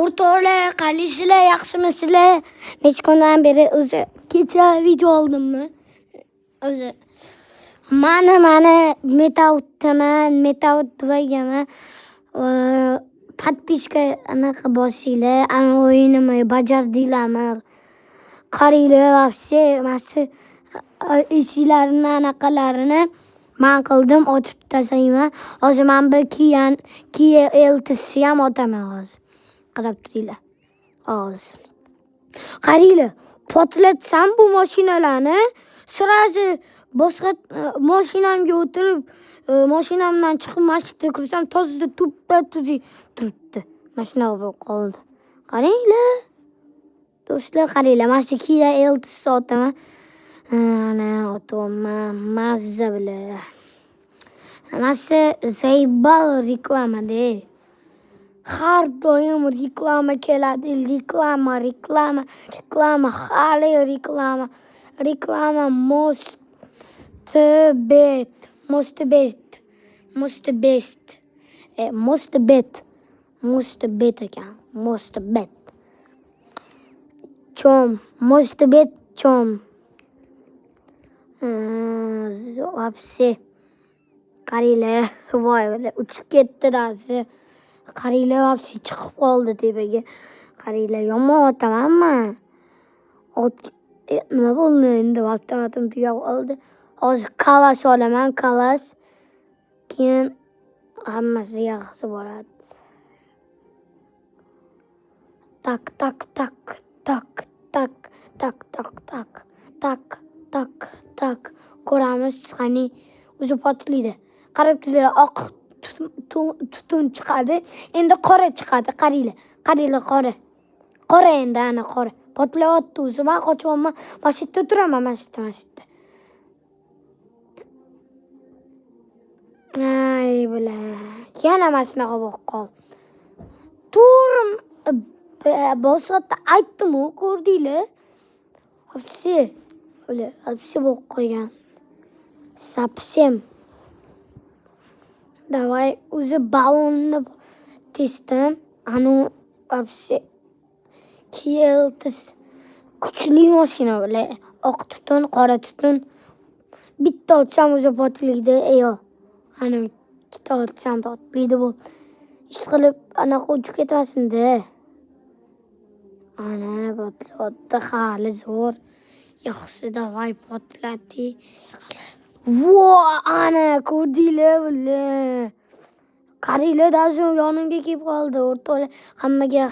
O'rtoqlar, qalisizlar, yaxshimisizlar? Necha kundan beri o'zi kecha video oldimmi? O'zi mana Metautdaman, Metaut tuvaygaman. Подписка anaqa bosinglar, ana o'yinimni bajardinglarmi? Qaranglar, вообще mana eshiklarini anaqalarini men qildim, otib tashlayman. Hozir men bir Kia Eltis'ni ham otaman hozir. Qarab turinglar. Hozir. Qaranglar, portlatsam bu mashinalarni, sirazi boshqa mashinamga o'tirib, mashinamdan chiqib masjidga kirsam, tozda tuppa-tuzuk turibdi. Mashina bo'lib qoldi. Qaranglar. Do'stlar, qaranglar, mana shu Kia Eltis'ni otaman. Ana otaman, mazza bilan. Mana shu Zaybal reklamada. Har doim reklama keladi, reklama, hali reklama. Reklama most ekan, most bet. Chom, most bet chom. Вообще. Qaranglar, voy, uchib ketdi darsi. Qaranglar, вообще chiqib qoldi tepaga. Qaranglar, yomon otamanmi? Nima bo'ldi endi? Avtomatim tugab qoldi. Hozir kalash olaman, kalash. Keyin hammasi yaxshi bo'ladi. Tak tak tak tak tak tak tak tak tak tak tak. Ko'ramiz, qani o'zi portlaydi. Qarab turinglar, oq tutun chiqadi, endi qora chiqadi. Qaranglar, qora. Qora endi, ana qora. Portlayapti o'zi. Men qochyapman. Masjidda turaman, masjidda. Ay bilan. Yana mana shunaqa bo'lib qoldi. Turim boshqa aytdim-ku, ko'rdinglar? Вообще bo'lib qo'ygan. Совсем. Давай o'zi ballonni testim. Anu вообще Kia Eltis kuchli mashina bilan. Oq tutun, qora tutun. Bitta ochsam o'zi portlaydi. Ana ikkita ochsam portlaydi bu. Ish qilib anaqa uchib ketmasin-da. Ana portlayapti, hali zo'r. Yaxshi, davay portlati. Vo, ana ko'rdinglar bular. Qaranglar, даже yonimga kelib qoldi. O'rtoqlar, hammaga